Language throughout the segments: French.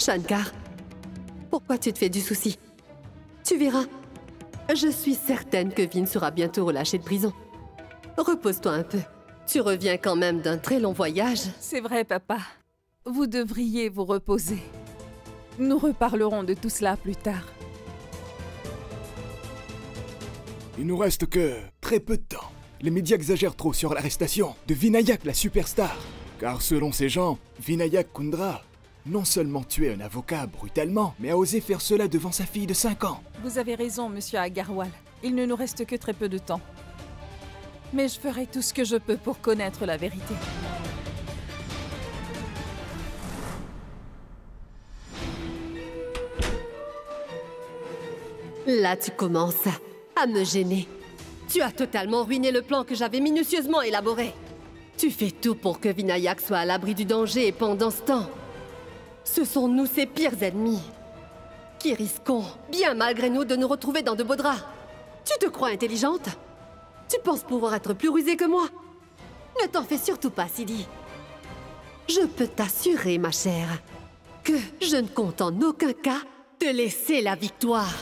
Shankar, pourquoi tu te fais du souci? Tu verras. Je suis certaine que Vin sera bientôt relâché de prison. Repose-toi un peu. Tu reviens quand même d'un très long voyage. C'est vrai, papa. Vous devriez vous reposer. Nous reparlerons de tout cela plus tard. Il nous reste que très peu de temps. Les médias exagèrent trop sur l'arrestation de Vinayak, la superstar. Car selon ces gens, Vinayak Kundra non seulement tué un avocat brutalement, mais a osé faire cela devant sa fille de 5 ans. Vous avez raison, monsieur Agarwal. Il ne nous reste que très peu de temps. Mais je ferai tout ce que je peux pour connaître la vérité. Là, tu commences à me gêner. Tu as totalement ruiné le plan que j'avais minutieusement élaboré. Tu fais tout pour que Vinayak soit à l'abri du danger et pendant ce temps, ce sont nous ses pires ennemis qui risquons, bien malgré nous, de nous retrouver dans de beaux draps. Tu te crois intelligente? Tu penses pouvoir être plus rusée que moi? Ne t'en fais surtout pas, Sidi. Je peux t'assurer, ma chère, que je ne compte en aucun cas te laisser la victoire.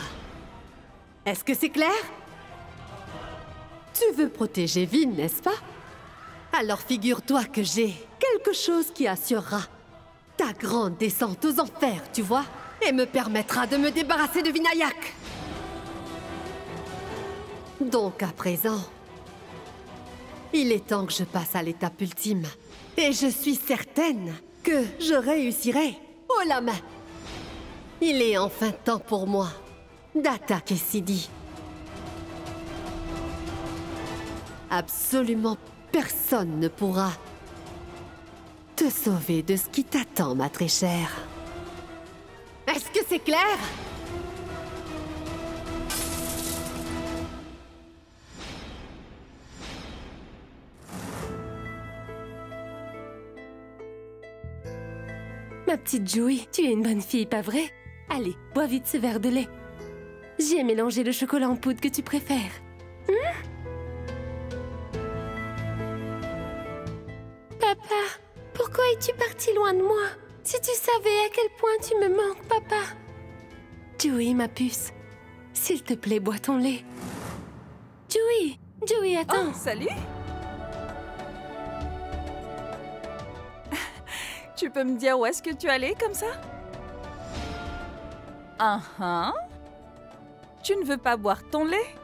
Est-ce que c'est clair? Tu veux protéger Vin, n'est-ce pas? Alors figure-toi que j'ai quelque chose qui assurera ta grande descente aux enfers, tu vois? Et me permettra de me débarrasser de Vinayak. Donc à présent, il est temps que je passe à l'étape ultime. Et je suis certaine que je réussirai haut la main. Il est enfin temps pour moi d'attaquer Sidi. Absolument personne ne pourra te sauver de ce qui t'attend, ma très chère. Est-ce que c'est clair? Ma petite Joey, tu es une bonne fille, pas vrai? Allez, bois vite ce verre de lait. J'y ai mélangé le chocolat en poudre que tu préfères. Papa, pourquoi es-tu parti loin de moi? Si tu savais à quel point tu me manques, papa. Joey, ma puce, s'il te plaît, bois ton lait. Joey, attends. Oh, salut! Tu peux me dire où est-ce que tu allais comme ça? Tu ne veux pas boire ton lait?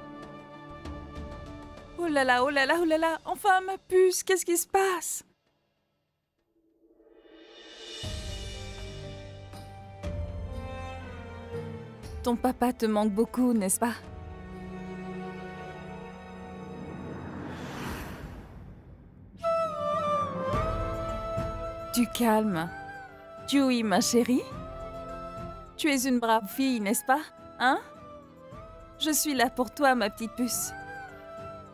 Oh là là, oh là là, oh là là! Enfin, ma puce, qu'est-ce qui se passe? Ton papa te manque beaucoup, n'est-ce pas? Du calme. Joey, ma chérie. Tu es une brave fille, n'est-ce pas? Hein? Je suis là pour toi, ma petite puce.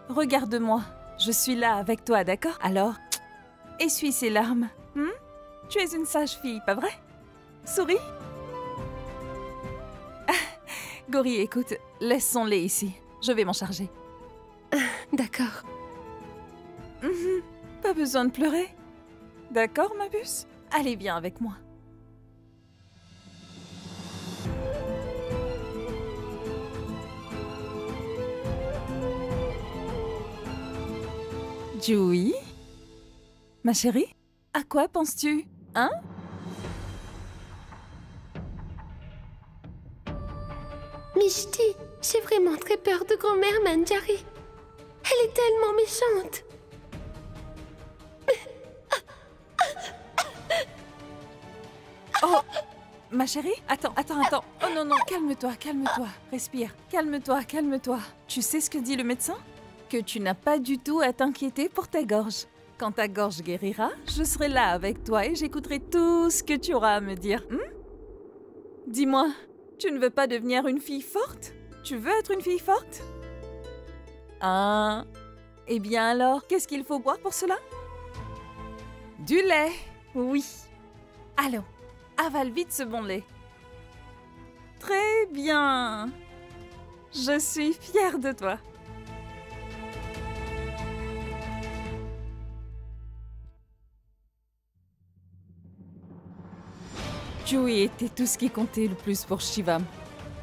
Regarde-moi. Je suis là avec toi, d'accord? Alors, essuie ces larmes. Tu es une sage fille, pas vrai? Souris. Gori, écoute, laisse son lait ici. Je vais m'en charger. D'accord. Pas besoin de pleurer. D'accord, ma puce? Allez, viens avec moi. Joey? Ma chérie? À quoi penses-tu? Hein? Mishti, j'ai vraiment très peur de grand-mère Manjari. Elle est tellement méchante. Oh! Ma chérie? Attends. Oh non, calme-toi. Respire. Calme-toi. Tu sais ce que dit le médecin? Que tu n'as pas du tout à t'inquiéter pour ta gorge. Quand ta gorge guérira, je serai là avec toi et j'écouterai tout ce que tu auras à me dire. Dis-moi, tu ne veux pas devenir une fille forte? Tu veux être une fille forte? Eh bien alors, qu'est-ce qu'il faut boire pour cela? Du lait, oui. Allons, avale vite ce bon lait. Très bien. Je suis fière de toi. Chewie était tout ce qui comptait le plus pour Shivam.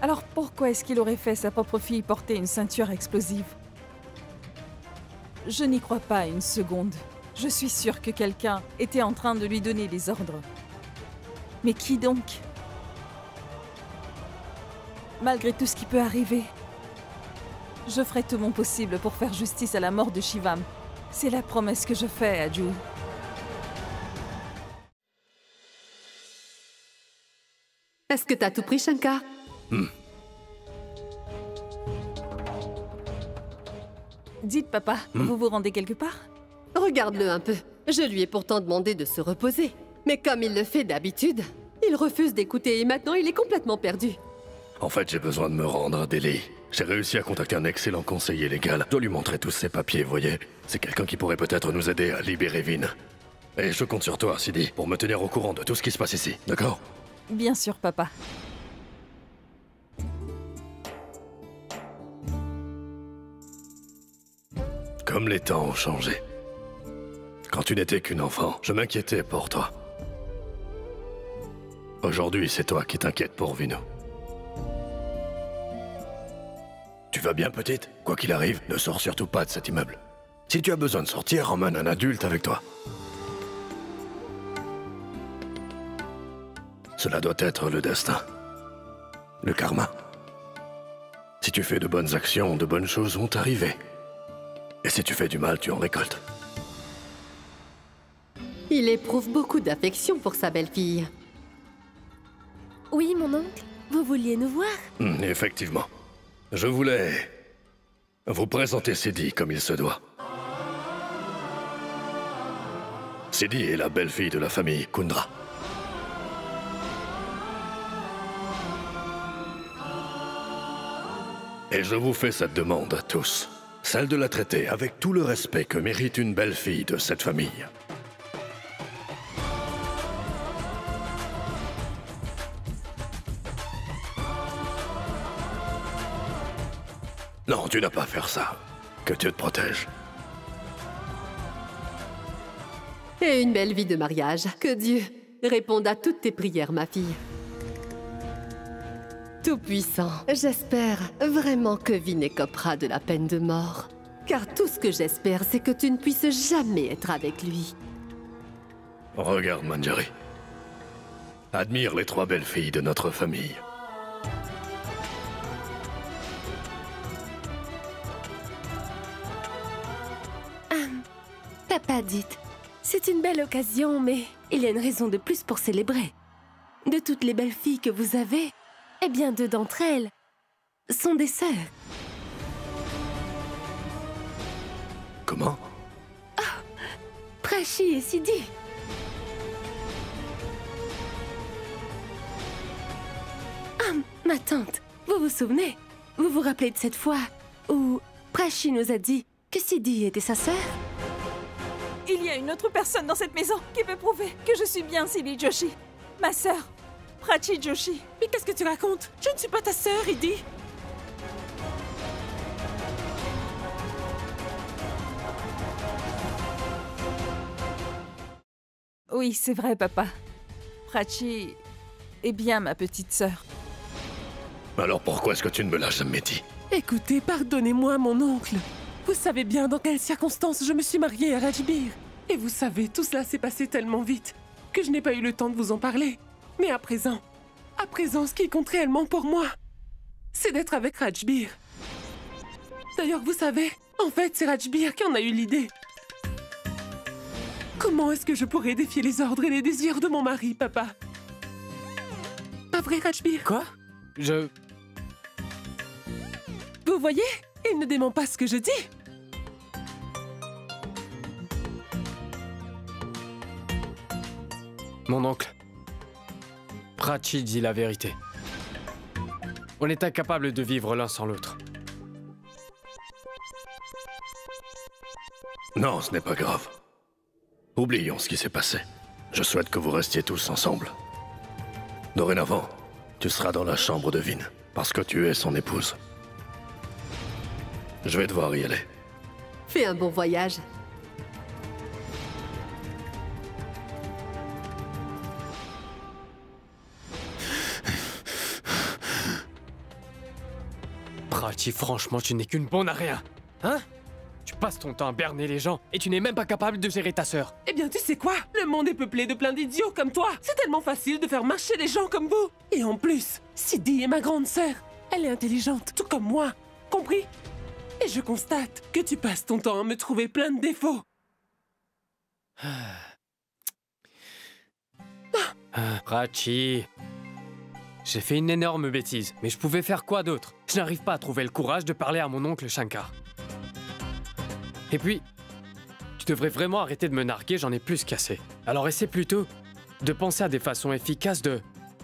Alors pourquoi est-ce qu'il aurait fait sa propre fille porter une ceinture explosive? Je n'y crois pas une seconde. Je suis sûre que quelqu'un était en train de lui donner les ordres. Mais qui donc? Malgré tout ce qui peut arriver, je ferai tout mon possible pour faire justice à la mort de Shivam. C'est la promesse que je fais à Chewie. Est-ce que t'as tout pris, Shankar? Dites, papa, vous vous rendez quelque part? Regarde-le un peu. Je lui ai pourtant demandé de se reposer. Mais comme il le fait d'habitude, il refuse d'écouter et maintenant il est complètement perdu. En fait, j'ai besoin de me rendre à Delhi. J'ai réussi à contacter un excellent conseiller légal. Je dois lui montrer tous ses papiers, voyez. C'est quelqu'un qui pourrait peut-être nous aider à libérer Vin. Et je compte sur toi, Sidi, pour me tenir au courant de tout ce qui se passe ici, d'accord? Bien sûr, papa. Comme les temps ont changé. Quand tu n'étais qu'une enfant, je m'inquiétais pour toi. Aujourd'hui, c'est toi qui t'inquiètes pour Vino. Tu vas bien, petite? Quoi qu'il arrive, ne sors surtout pas de cet immeuble. Si tu as besoin de sortir, emmène un adulte avec toi. Cela doit être le destin. Le karma. Si tu fais de bonnes actions, de bonnes choses vont t'arriver. Et si tu fais du mal, tu en récoltes. Il éprouve beaucoup d'affection pour sa belle-fille. Oui, mon oncle, vous vouliez nous voir? Effectivement. Je voulais vous présenter Sidi comme il se doit. Sidi est la belle-fille de la famille Kundra. Et je vous fais cette demande à tous. Celle de la traiter avec tout le respect que mérite une belle-fille de cette famille. Non, tu n'as pas à faire ça. Que Dieu te protège. Et une belle vie de mariage. Que Dieu réponde à toutes tes prières, ma fille. Tout-puissant, j'espère vraiment que Vin écopera de la peine de mort. Car tout ce que j'espère, c'est que tu ne puisses jamais être avec lui. Regarde, Manjari. Admire les 3 belles filles de notre famille. Papa, dites, c'est une belle occasion, mais il y a une raison de plus pour célébrer. De toutes les belles filles que vous avez, eh bien 2 d'entre elles sont des sœurs. Comment? Prachi et Sidi. Ah, ma tante, vous vous souvenez? Vous vous rappelez de cette fois où Prachi nous a dit que Sidi était sa sœur? Il y a une autre personne dans cette maison qui peut prouver que je suis bien Sidi Joshi, ma sœur, Prachi Joshi. Mais qu'est-ce que tu racontes? Je ne suis pas ta sœur, Idi. Oui, c'est vrai, papa. Prachi est bien ma petite sœur. Alors pourquoi est-ce que tu ne me l'as jamais dit? Écoutez, pardonnez-moi, mon oncle. Vous savez bien dans quelles circonstances je me suis mariée à Rajbir. Et vous savez, tout cela s'est passé tellement vite que je n'ai pas eu le temps de vous en parler. Mais à présent, ce qui compte réellement pour moi, c'est d'être avec Rajbir. D'ailleurs, vous savez, en fait, c'est Rajbir qui en a eu l'idée. Comment est-ce que je pourrais défier les ordres et les désirs de mon mari, papa? Pas vrai, Rajbir? Quoi? Vous voyez? Il ne dément pas ce que je dis. Mon oncle, Prachi dit la vérité. On est incapable de vivre l'un sans l'autre. Non, ce n'est pas grave. Oublions ce qui s'est passé. Je souhaite que vous restiez tous ensemble. Dorénavant, tu seras dans la chambre de Vin, parce que tu es son épouse. Je vais devoir y aller. Fais un bon voyage. Prachi, franchement, tu n'es qu'une bonne à rien. Hein? Tu passes ton temps à berner les gens et tu n'es même pas capable de gérer ta sœur. Eh bien, tu sais quoi? Le monde est peuplé de plein d'idiots comme toi. C'est tellement facile de faire marcher les gens comme vous. Et en plus, Sidi est ma grande sœur. Elle est intelligente, tout comme moi. Compris? Et je constate que tu passes ton temps à me trouver plein de défauts. Prachi, j'ai fait une énorme bêtise, mais je pouvais faire quoi d'autre? Je n'arrive pas à trouver le courage de parler à mon oncle Shankar. Et puis, tu devrais vraiment arrêter de me narguer, j'en ai plus qu'assez. Alors essaie plutôt de penser à des façons efficaces de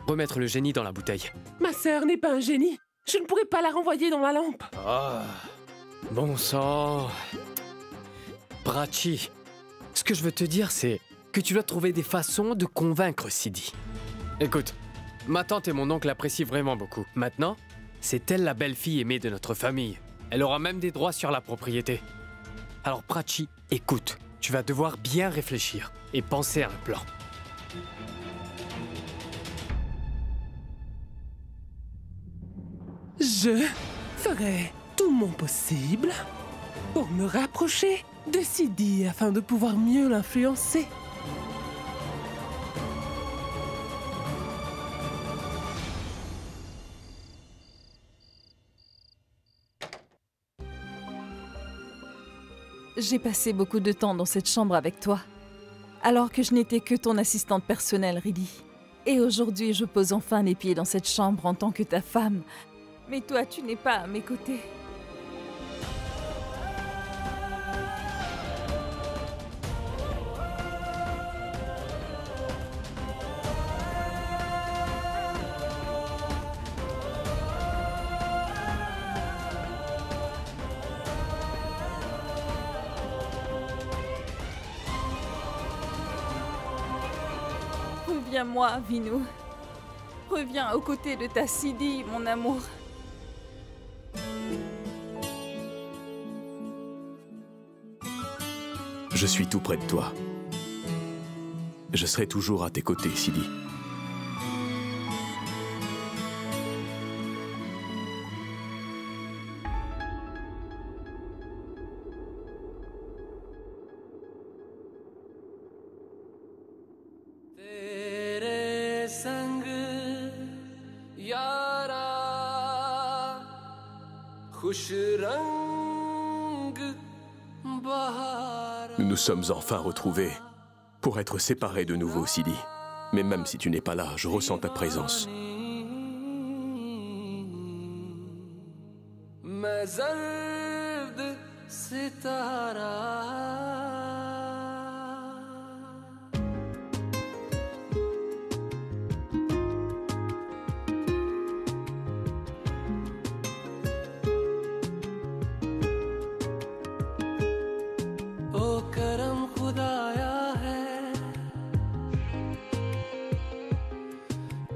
remettre le génie dans la bouteille. Ma sœur n'est pas un génie. Je ne pourrais pas la renvoyer dans la lampe. Ah, bon sang. Prachi, ce que je veux te dire, c'est que tu dois trouver des façons de convaincre Sidi. Écoute, ma tante et mon oncle apprécient vraiment beaucoup. Maintenant, c'est elle la belle-fille aimée de notre famille. Elle aura même des droits sur la propriété. Alors Prachi, écoute, tu vas devoir bien réfléchir et penser à un plan. Je ferai tout mon possible pour me rapprocher de Sidi afin de pouvoir mieux l'influencer. J'ai passé beaucoup de temps dans cette chambre avec toi, alors que je n'étais que ton assistante personnelle, Riddy. Et aujourd'hui, je pose enfin les pieds dans cette chambre en tant que ta femme. Mais toi, tu n'es pas à mes côtés. Reviens-moi, Vinu. Reviens aux côtés de ta Sidi, mon amour. Je suis tout près de toi. Je serai toujours à tes côtés, Sidi. Nous nous sommes enfin retrouvés pour être séparés de nouveau, Sidi. Mais même si tu n'es pas là, je ressens ta présence.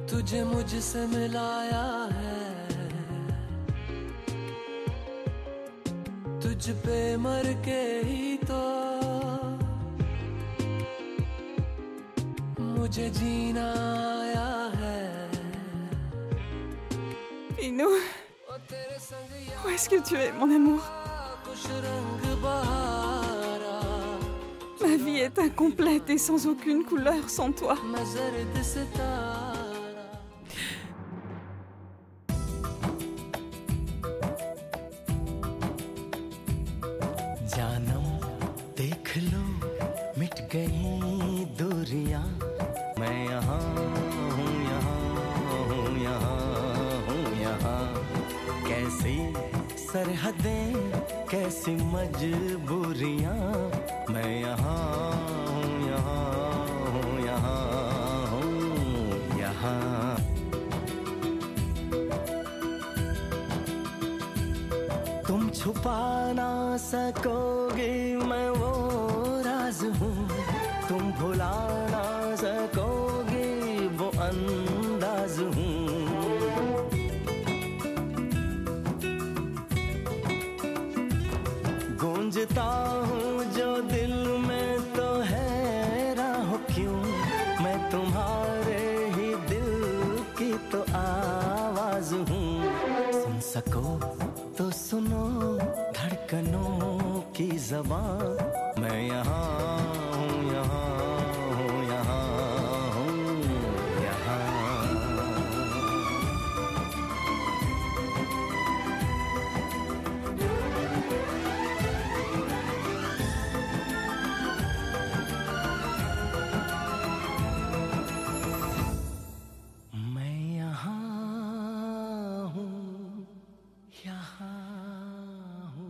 तुझे मुझसे मिलाया है तुझ पे मर के ही तो मुझे जीना आया है Vinu, où est-ce que tu es, mon amour? Ma vie est incomplète et sans aucune couleur sans toi. जानम देख लो मिट गई दूरियां मैं यहाँ हूँ यहाँ हूँ यहाँ हूँ यहाँ कैसी सरहदें कैसी मजबूरियां मैं यहाँ हूँ यहाँ हूँ यहाँ हूँ यहाँ तुम छुपा ना सकोगे मैं वो राज हूँ तुम भुला ना सकोगे वो अंदाज हूँ गूंजता हूँ जो दिल में तो हैरान हो क्यों मैं तुम्हारे ही दिल की तो आवाज हूँ सुन सको तो ज़बां मैं यहाँ हूँ यहाँ हूँ यहाँ हूँ यहाँ मैं यहाँ हूँ यहाँ हूँ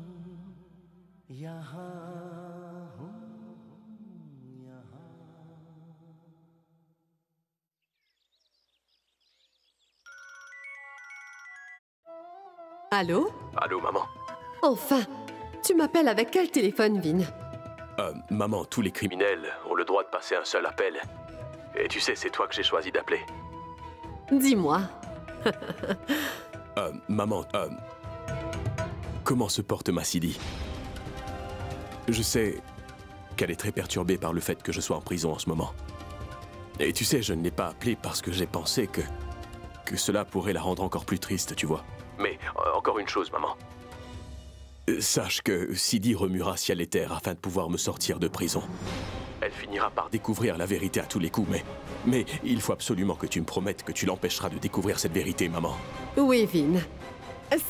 यहाँ हूँ यहाँ Allô? Allô, maman? Enfin! Tu m'appelles avec quel téléphone, Vin? Maman, tous les criminels ont le droit de passer un seul appel. Et tu sais, c'est toi que j'ai choisi d'appeler. Dis-moi. Maman, comment se porte ma Sidi? Je sais qu'elle est très perturbée par le fait que je sois en prison en ce moment. Et tu sais, je ne l'ai pas appelée parce que j'ai pensé que cela pourrait la rendre encore plus triste, tu vois. Mais encore une chose, maman. Sache que Sidi remuera ciel et terre afin de pouvoir me sortir de prison. Elle finira par découvrir la vérité à tous les coups, mais il faut absolument que tu me promettes que tu l'empêcheras de découvrir cette vérité, maman. Oui, Vin.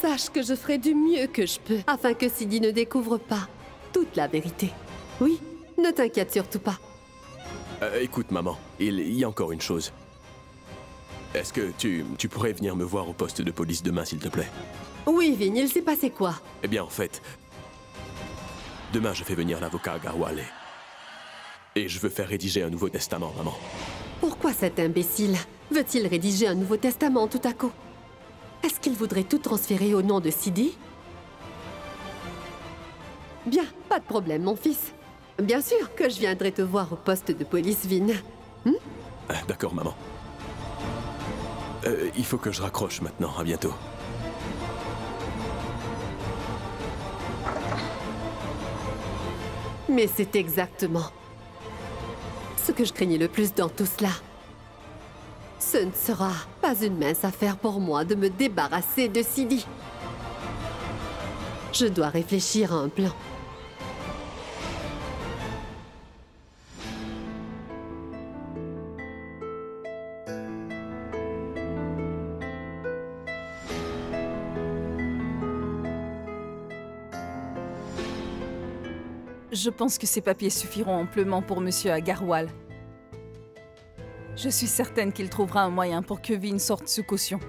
Sache que je ferai du mieux que je peux afin que Sidi ne découvre pas toute la vérité. Oui, ne t'inquiète surtout pas. Écoute, maman, il y a encore une chose. Est-ce que tu pourrais venir me voir au poste de police demain, s'il te plaît? Oui, Vin, il s'est passé quoi? Eh bien, en fait, demain, je fais venir l'avocat Agarwal et je veux faire rédiger un nouveau testament, maman. Pourquoi cet imbécile veut-il rédiger un nouveau testament tout à coup? Est-ce qu'il voudrait tout transférer au nom de Sidi? Bien, pas de problème, mon fils. Bien sûr que je viendrai te voir au poste de police, Vin. D'accord, maman. Il faut que je raccroche maintenant. À bientôt. Mais c'est exactement ce que je craignais le plus dans tout cela. Ce ne sera pas une mince affaire pour moi de me débarrasser de Sidi. Je dois réfléchir à un plan. Je pense que ces papiers suffiront amplement pour Monsieur Agarwal. Je suis certaine qu'il trouvera un moyen pour que Vin sorte sous caution.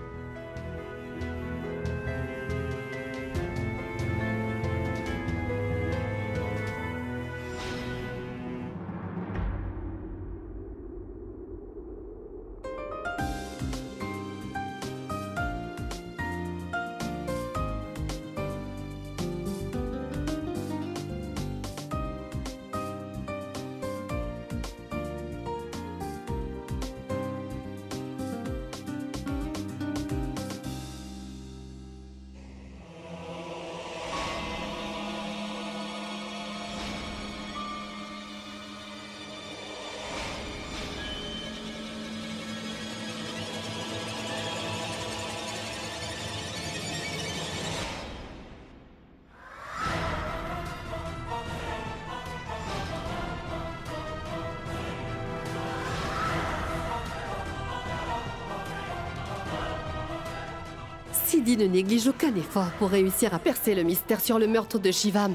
Sidi ne néglige aucun effort pour réussir à percer le mystère sur le meurtre de Shivam.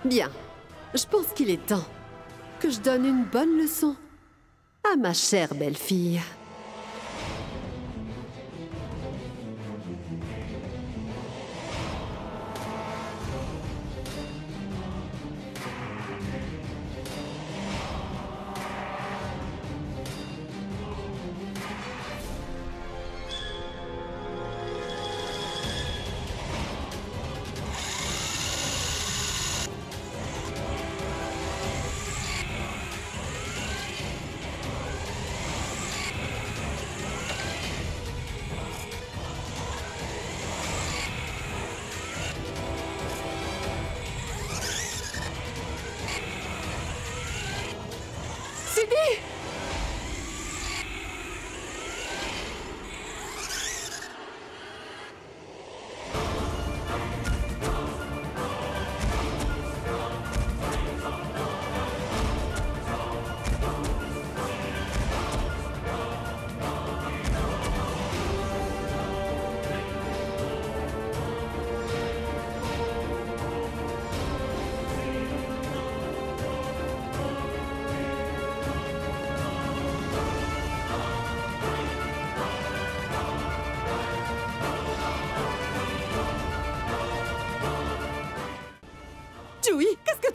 Bien, je pense qu'il est temps que je donne une bonne leçon à ma chère belle-fille.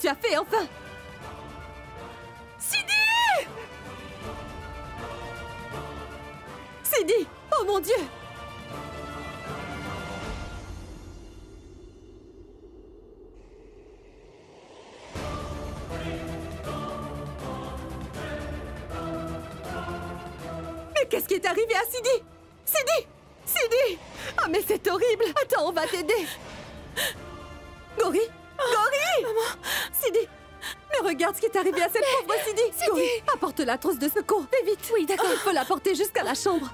tu as fait, enfin? Sidi! Sidi! Oh mon Dieu! Mais qu'est-ce qui est arrivé à Sidi? Sidi! Sidi! Ah mais c'est horrible! Attends, on va t'aider! Gori! Gori! Maman! Sidi! Mais regarde ce qui est arrivé à cette pauvre Sidi! Gori, apporte la trousse de secours! Fais vite! Oui, d'accord! Il faut la porter jusqu'à la chambre!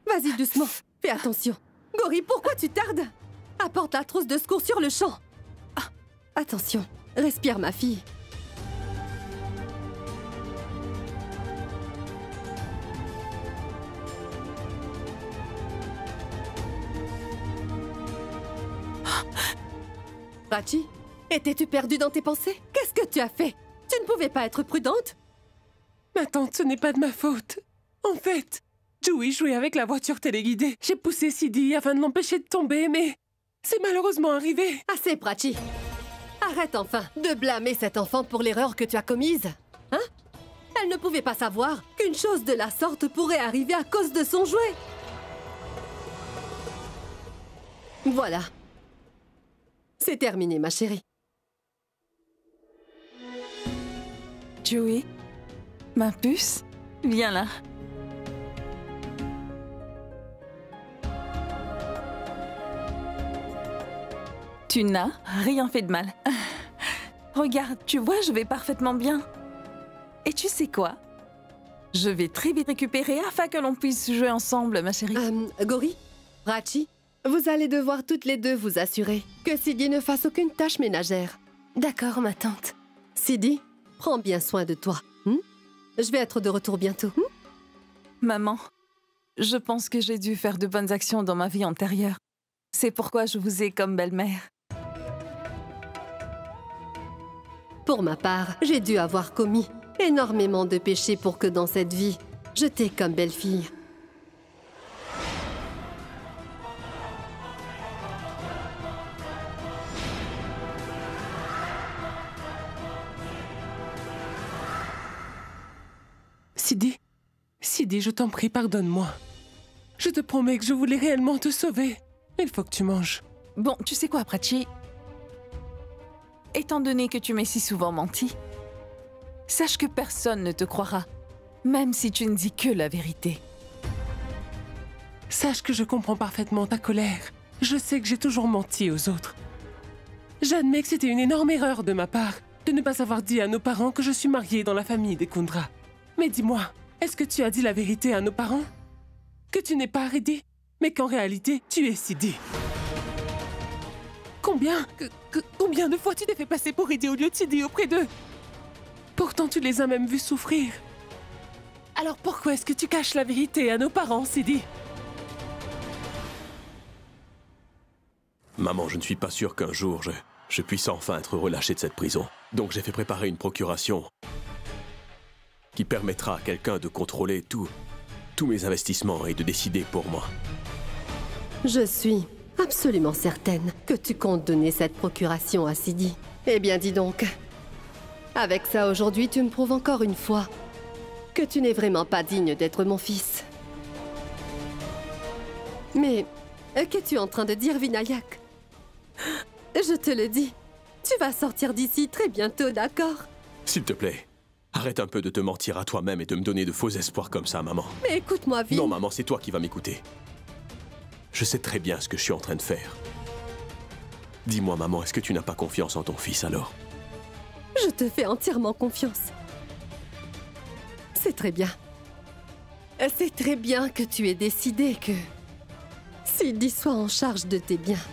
Vas-y, doucement! Fais attention! Gori, pourquoi tu tardes? Apporte la trousse de secours sur le champ! Ah, attention! Respire, ma fille! Prachi, étais-tu perdue dans tes pensées? Qu'est-ce que tu as fait? Tu ne pouvais pas être prudente? Ma tante, ce n'est pas de ma faute. En fait, Joey jouait avec la voiture téléguidée. J'ai poussé Sidi afin de l'empêcher de tomber, mais c'est malheureusement arrivé. Assez, Prachi. Arrête enfin de blâmer cet enfant pour l'erreur que tu as commise. Hein? Elle ne pouvait pas savoir qu'une chose de la sorte pourrait arriver à cause de son jouet. Voilà. C'est terminé, ma chérie. Joey, ma puce, viens là. Tu n'as rien fait de mal. Regarde, tu vois, je vais parfaitement bien. Et tu sais quoi? Je vais très vite récupérer afin que l'on puisse jouer ensemble, ma chérie. Gori, Prachi, vous allez devoir toutes les deux vous assurer que Sidi ne fasse aucune tâche ménagère. D'accord, ma tante. Sidi, prends bien soin de toi. Je vais être de retour bientôt. Maman, je pense que j'ai dû faire de bonnes actions dans ma vie antérieure. C'est pourquoi je vous ai comme belle-mère. Pour ma part, j'ai dû avoir commis énormément de péchés pour que dans cette vie, je t'ai comme belle-fille. Sidi, je t'en prie, pardonne-moi. Je te promets que je voulais réellement te sauver. Il faut que tu manges. Bon, tu sais quoi, Prachi? Étant donné que tu m'as si souvent menti, sache que personne ne te croira, même si tu ne dis que la vérité. Sache que je comprends parfaitement ta colère. Je sais que j'ai toujours menti aux autres. J'admets que c'était une énorme erreur de ma part de ne pas avoir dit à nos parents que je suis mariée dans la famille des Kundra. Mais dis-moi, est-ce que tu as dit la vérité à nos parents? Que tu n'es pas Reddy, mais qu'en réalité, tu es Sidi. Combien de fois tu t'es fait passer pour Reddy au lieu de Sidi auprès d'eux? Pourtant, tu les as même vus souffrir. Alors pourquoi est-ce que tu caches la vérité à nos parents, Sidi? Maman, je ne suis pas sûr qu'un jour je puisse enfin être relâché de cette prison. Donc j'ai fait préparer une procuration qui permettra à quelqu'un de contrôler tous mes investissements et de décider pour moi. Je suis absolument certaine que tu comptes donner cette procuration à Sidi. Eh bien, dis donc. Avec ça, aujourd'hui, tu me prouves encore une fois que tu n'es vraiment pas digne d'être mon fils. Mais qu'es-tu en train de dire, Vinayak? Je te le dis, tu vas sortir d'ici très bientôt, d'accord? S'il te plaît, arrête un peu de te mentir à toi-même et de me donner de faux espoirs comme ça, maman. Mais écoute-moi, Vin. Non, maman, c'est toi qui vas m'écouter. Je sais très bien ce que je suis en train de faire. Dis-moi, maman, est-ce que tu n'as pas confiance en ton fils, alors? Je te fais entièrement confiance. C'est très bien. C'est très bien que tu aies décidé que Sidi soit en charge de tes biens.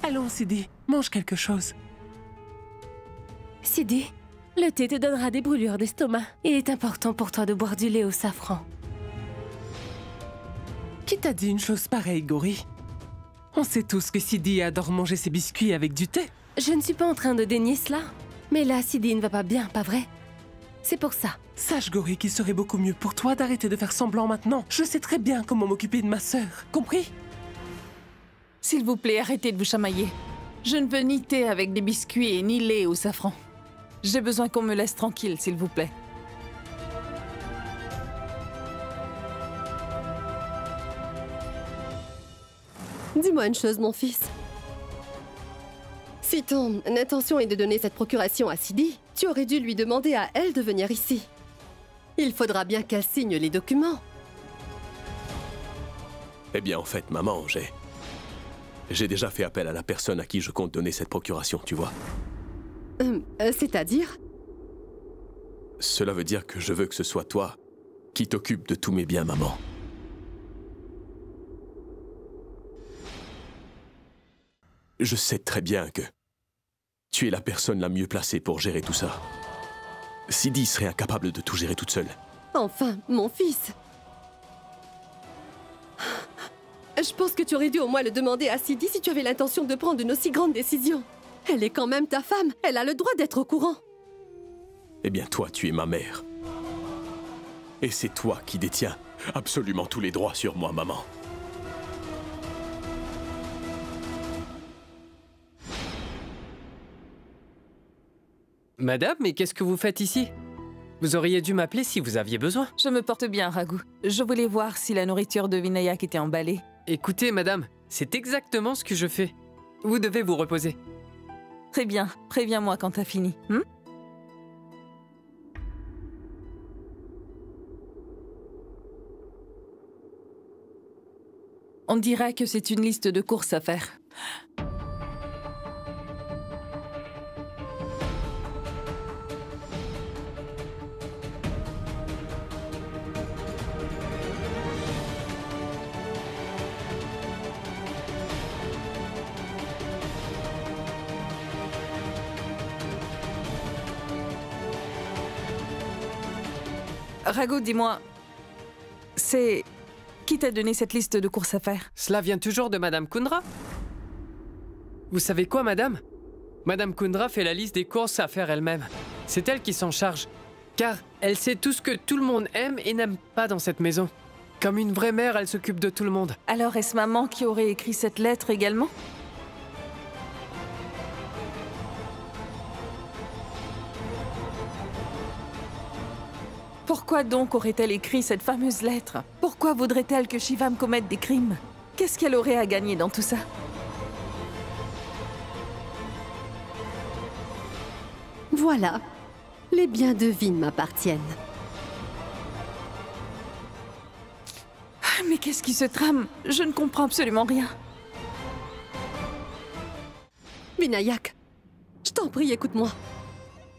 Allons, Sidi, mange quelque chose. Sidi, le thé te donnera des brûlures d'estomac. Il est important pour toi de boire du lait au safran. Qui t'a dit une chose pareille, Gori? On sait tous que Sidi adore manger ses biscuits avec du thé. Je ne suis pas en train de dénier cela. Mais là, Sidi ne va pas bien, pas vrai? C'est pour ça. Sache, Gori, qu'il serait beaucoup mieux pour toi d'arrêter de faire semblant maintenant. Je sais très bien comment m'occuper de ma sœur. Compris? S'il vous plaît, arrêtez de vous chamailler. Je ne veux ni thé avec des biscuits et ni lait au safran. J'ai besoin qu'on me laisse tranquille, s'il vous plaît. Dis-moi une chose, mon fils. Si ton intention est de donner cette procuration à Sidi, tu aurais dû lui demander à elle de venir ici. Il faudra bien qu'elle signe les documents. Eh bien, en fait, maman, j'ai déjà fait appel à la personne à qui je compte donner cette procuration, tu vois. C'est-à-dire? Cela veut dire que je veux que ce soit toi qui t'occupes de tous mes biens, maman. Je sais très bien que tu es la personne la mieux placée pour gérer tout ça. Sidi serait incapable de tout gérer toute seule. Enfin, mon fils. Je pense que tu aurais dû au moins le demander à Sidi si tu avais l'intention de prendre une aussi grande décision. Elle est quand même ta femme. Elle a le droit d'être au courant. Eh bien, toi, tu es ma mère. Et c'est toi qui détiens absolument tous les droits sur moi, maman. Madame, mais qu'est-ce que vous faites ici? Vous auriez dû m'appeler si vous aviez besoin. Je me porte bien, Raghu. Je voulais voir si la nourriture de Vinayak était emballée. Écoutez, madame, c'est exactement ce que je fais. Vous devez vous reposer. Très bien. Préviens-moi quand t'as fini. On dira que c'est une liste de courses à faire. Raghu, dis-moi, c'est... Qui t'a donné cette liste de courses à faire? Cela vient toujours de Madame Kundra. Vous savez quoi, madame? Madame Kundra fait la liste des courses à faire elle-même. C'est elle qui s'en charge. Car elle sait tout ce que tout le monde aime et n'aime pas dans cette maison. Comme une vraie mère, elle s'occupe de tout le monde. Alors est-ce maman qui aurait écrit cette lettre également? Pourquoi donc aurait-elle écrit cette fameuse lettre? Pourquoi voudrait-elle que Shivam commette des crimes? Qu'est-ce qu'elle aurait à gagner dans tout ça? Voilà. Les biens de Vin m'appartiennent. Mais qu'est-ce qui se trame? Je ne comprends absolument rien. Vinayak, je t'en prie, écoute-moi.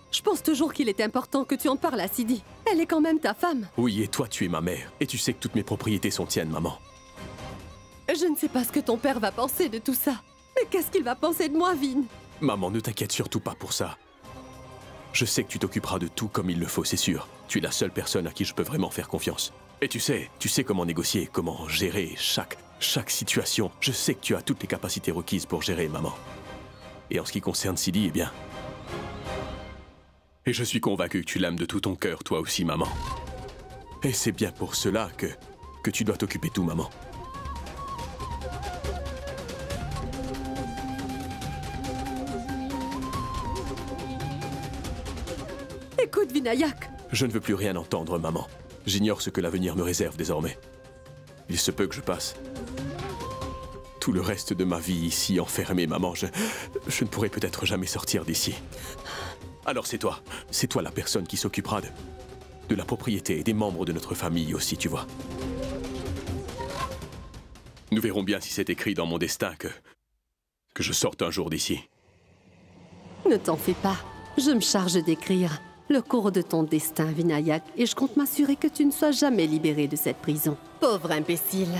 Je pense toujours qu'il est important que tu en parles à Sidi. Elle est quand même ta femme. Oui, et toi, tu es ma mère. Et tu sais que toutes mes propriétés sont tiennes, maman. Je ne sais pas ce que ton père va penser de tout ça. Mais qu'est-ce qu'il va penser de moi, Vin? Maman, ne t'inquiète surtout pas pour ça. Je sais que tu t'occuperas de tout comme il le faut, c'est sûr. Tu es la seule personne à qui je peux vraiment faire confiance. Et tu sais comment négocier, comment gérer chaque situation. Je sais que tu as toutes les capacités requises pour gérer, maman. Et en ce qui concerne Sidi, eh bien... Et je suis convaincu que tu l'aimes de tout ton cœur, toi aussi, maman. Et c'est bien pour cela que tu dois t'occuper de tout, maman. Écoute, Vinayak. Je ne veux plus rien entendre, maman. J'ignore ce que l'avenir me réserve désormais. Il se peut que je passe tout le reste de ma vie ici enfermé, maman. Je ne pourrai peut-être jamais sortir d'ici. Alors c'est toi la personne qui s'occupera de la propriété et des membres de notre famille aussi, tu vois. Nous verrons bien si c'est écrit dans mon destin que je sorte un jour d'ici. Ne t'en fais pas. Je me charge d'écrire le cours de ton destin, Vinayak, et je compte m'assurer que tu ne sois jamais libéré de cette prison. Pauvre imbécile.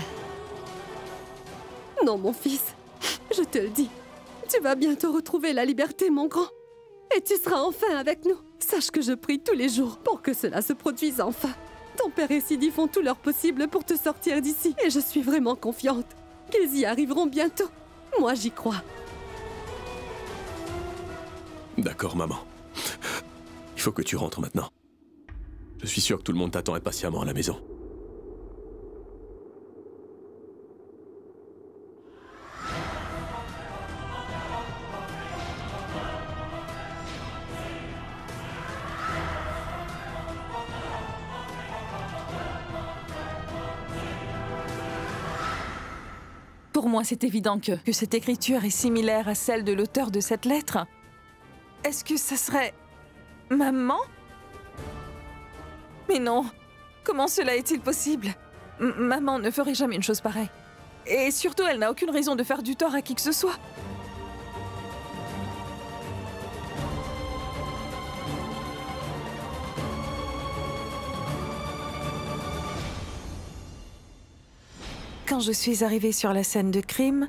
Non, mon fils, je te le dis, tu vas bientôt retrouver la liberté, mon grand. Et tu seras enfin avec nous. Sache que je prie tous les jours pour que cela se produise enfin. Ton père et Sidi font tout leur possible pour te sortir d'ici. Et je suis vraiment confiante qu'ils y arriveront bientôt. Moi, j'y crois. D'accord, maman. Il faut que tu rentres maintenant. Je suis sûr que tout le monde t'attend impatiemment à la maison. Pour moi, c'est évident que cette écriture est similaire à celle de l'auteur de cette lettre. Est-ce que ça serait... maman? Mais non. Comment cela est-il possible? Maman ne ferait jamais une chose pareille. Et surtout, elle n'a aucune raison de faire du tort à qui que ce soit. Quand je suis arrivée sur la scène de crime,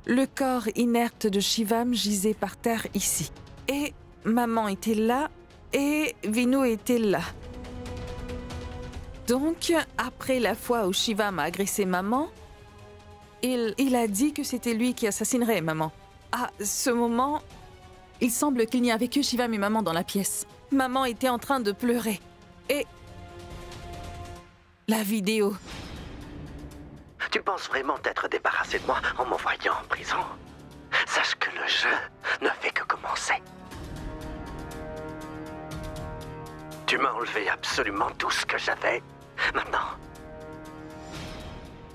le corps inerte de Shivam gisait par terre ici. Et maman était là, et Vinu était là. Donc, après la fois où Shivam a agressé maman, il a dit que c'était lui qui assassinerait maman. À ce moment, il semble qu'il n'y avait que Shivam et maman dans la pièce. Maman était en train de pleurer. Et... la vidéo... Tu penses vraiment t'être débarrassé de moi en m'envoyant en prison? Sache que le jeu ne fait que commencer. Tu m'as enlevé absolument tout ce que j'avais. Maintenant...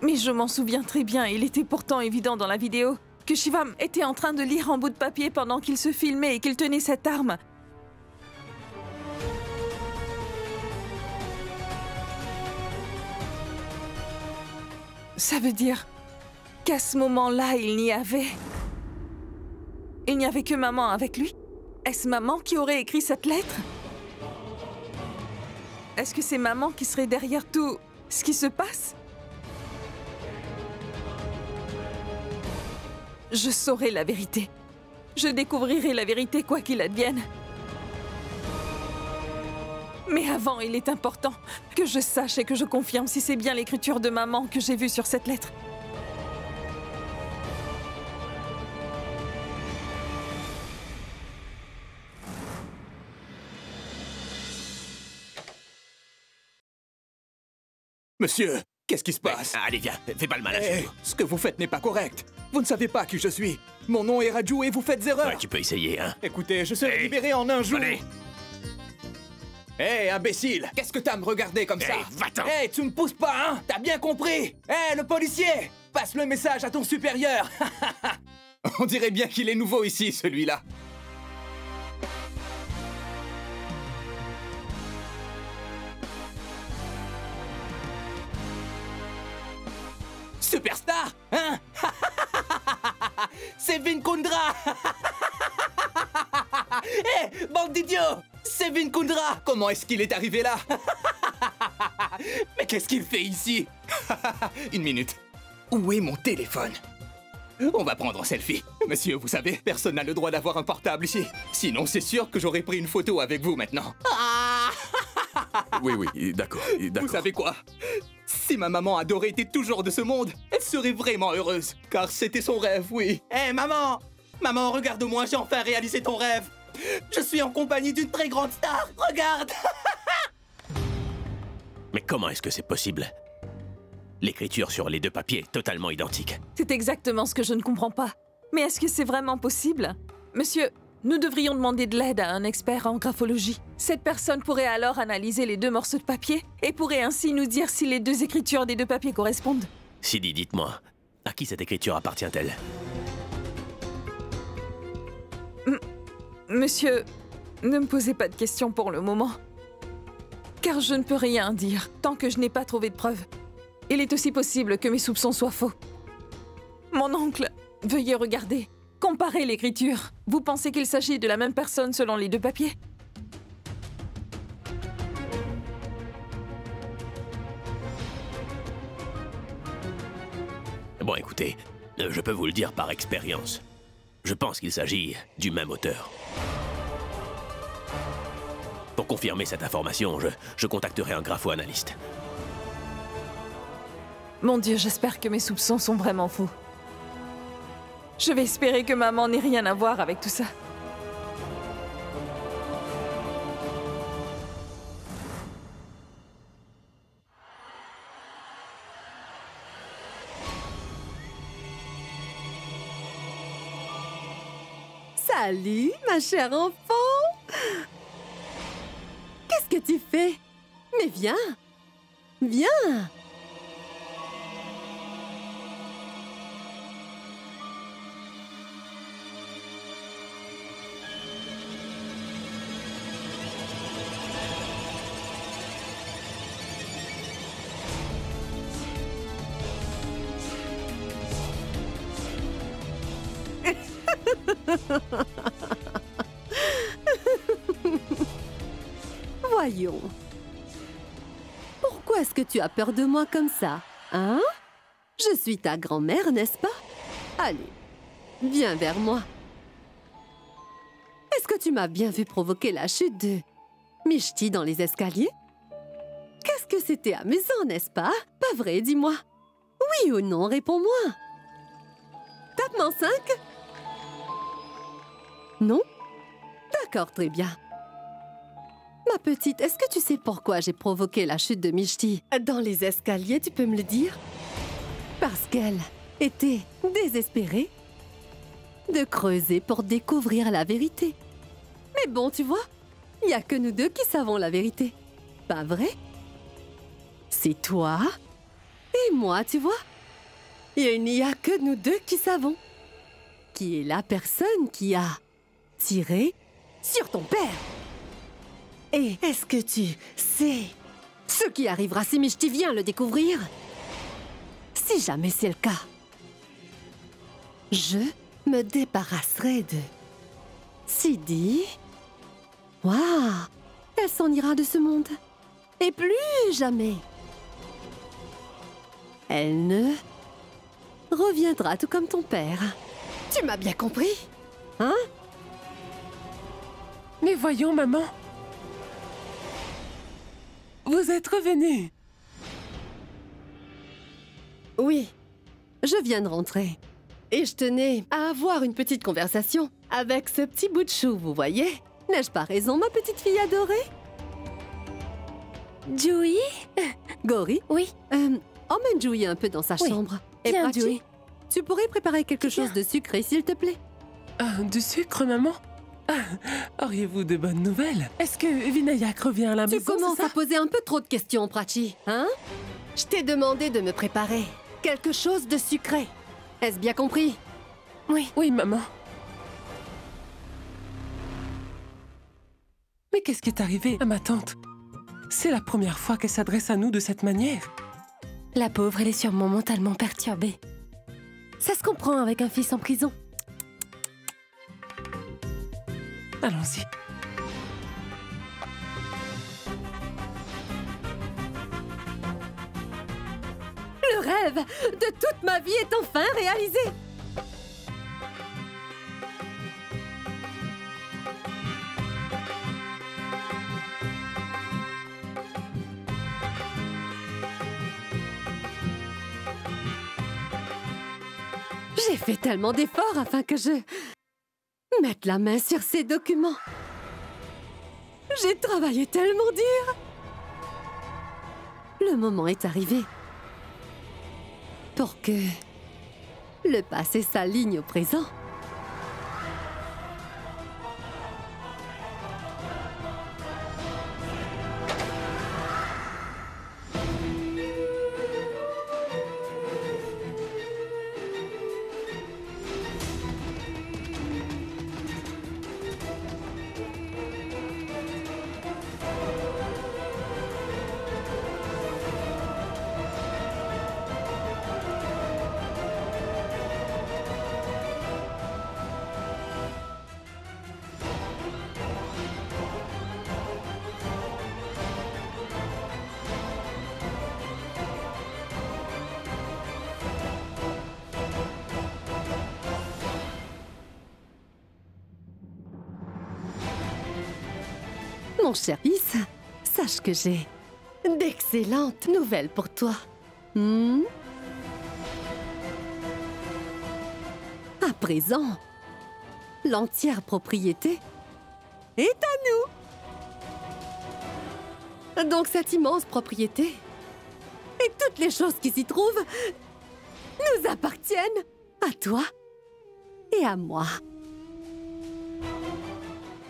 Mais je m'en souviens très bien, il était pourtant évident dans la vidéo que Shivam était en train de lire un bout de papier pendant qu'il se filmait et qu'il tenait cette arme. Ça veut dire qu'à ce moment-là, il n'y avait que maman avec lui? Est-ce maman qui aurait écrit cette lettre? Est-ce que c'est maman qui serait derrière tout ce qui se passe? Je saurai la vérité. Je découvrirai la vérité quoi qu'il advienne. Mais avant, il est important que je sache et que je confirme si c'est bien l'écriture de maman que j'ai vue sur cette lettre. Monsieur, qu'est-ce qui se passe? Allez, viens, fais pas le malin. Eh, ce que vous faites n'est pas correct. Vous ne savez pas qui je suis. Mon nom est Raju et vous faites erreur. Ouais, tu peux essayer, hein. Écoutez, je serai Hey, libéré en un jour. allez. Hé, imbécile, qu'est-ce que t'as à me regarder comme ça? Hey, va-t'en. Hé, tu me pousses pas, hein? T'as bien compris? Hé, le policier, passe le message à ton supérieur. On dirait bien qu'il est nouveau ici, celui-là. Superstar, hein? C'est Vin Kundra. Hé, bande d'idiots! C'est Vin Kundra! Comment est-ce qu'il est arrivé là? Mais qu'est-ce qu'il fait ici? Une minute. Où est mon téléphone? On va prendre un selfie. Monsieur, vous savez, personne n'a le droit d'avoir un portable ici. Sinon, c'est sûr que j'aurais pris une photo avec vous maintenant. Oui, d'accord. Vous savez quoi? Si ma maman adorée était toujours de ce monde, elle serait vraiment heureuse. Car c'était son rêve, oui. Hé, maman! Maman, regarde-moi, j'ai enfin réalisé ton rêve. Je suis en compagnie d'une très grande star. Regarde! Mais comment est-ce que c'est possible? L'écriture sur les deux papiers est totalement identique. C'est exactement ce que je ne comprends pas. Mais est-ce que c'est vraiment possible? Monsieur, nous devrions demander de l'aide à un expert en graphologie. Cette personne pourrait alors analyser les deux morceaux de papier et pourrait ainsi nous dire si les deux écritures des deux papiers correspondent. Sidi, dites-moi, à qui cette écriture appartient-elle? Monsieur, ne me posez pas de questions pour le moment. Car je ne peux rien dire tant que je n'ai pas trouvé de preuves. Il est aussi possible que mes soupçons soient faux. Mon oncle, veuillez regarder. Comparez l'écriture. Vous pensez qu'il s'agit de la même personne selon les deux papiers? Bon, écoutez, je peux vous le dire par expérience. Je pense qu'il s'agit du même auteur. Pour confirmer cette information, je contacterai un grapho-analyste. Mon Dieu, j'espère que mes soupçons sont vraiment faux. Je vais espérer que maman n'ait rien à voir avec tout ça. Salut, ma chère enfant. Qu'est-ce que tu fais? Mais viens. Viens. Voyons. Pourquoi est-ce que tu as peur de moi comme ça, hein? Je suis ta grand-mère, n'est-ce pas? Allez, viens vers moi. Est-ce que tu m'as bien vu provoquer la chute de Mishti dans les escaliers? Qu'est-ce que c'était amusant, n'est-ce pas? Pas vrai, dis-moi. Oui ou non, réponds-moi. Tape-moi 5. Non? D'accord, très bien. Ma petite, est-ce que tu sais pourquoi j'ai provoqué la chute de Mishti dans les escaliers, tu peux me le dire? Parce qu'elle était désespérée de creuser pour découvrir la vérité. Mais bon, tu vois, il n'y a que nous deux qui savons la vérité. Pas vrai? C'est toi et moi, tu vois. Il n'y a que nous deux qui savons. Qui est la personne qui a tiré sur ton père. Et est-ce que tu sais ce qui arrivera si Mishti vient le découvrir? Si jamais c'est le cas, je me débarrasserai de Sidi. Waouh! Elle s'en ira de ce monde. Et plus jamais. Elle ne reviendra tout comme ton père. Tu m'as bien compris? Hein? Mais voyons, maman. Vous êtes revenue. Oui, je viens de rentrer. Et je tenais à avoir une petite conversation avec ce petit bout de chou, vous voyez? N'ai-je pas raison, ma petite fille adorée? Joey? Gori? Oui. Emmène Joey un peu dans sa chambre. Et Viens, Prachi, Joey. tu pourrais préparer quelque chose de sucré, s'il te plaît? Du sucre, maman? Auriez-vous de bonnes nouvelles? Est-ce que Vinayak revient à la maison? Tu commences à poser un peu trop de questions, Prachi, hein? Je t'ai demandé de me préparer quelque chose de sucré. Est-ce bien compris? Oui. Oui, maman. Mais qu'est-ce qui est arrivé à ma tante? C'est la première fois qu'elle s'adresse à nous de cette manière. La pauvre, elle est sûrement mentalement perturbée. Ça se comprend avec un fils en prison. Allons-y. Le rêve de toute ma vie est enfin réalisé. J'ai fait tellement d'efforts afin que je mette la main sur ces documents. J'ai travaillé tellement dur. Le moment est arrivé pour que le passé s'aligne au présent. Mon cher fils, sache que j'ai d'excellentes nouvelles pour toi. À présent, l'entière propriété est à nous. Donc cette immense propriété et toutes les choses qui s'y trouvent nous appartiennent à toi et à moi.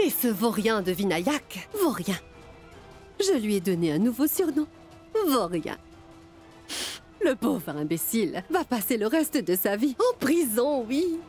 Et ce vaurien de Vinayak, Vaurien. Je lui ai donné un nouveau surnom, Vaurien. Le pauvre imbécile va passer le reste de sa vie en prison, oui.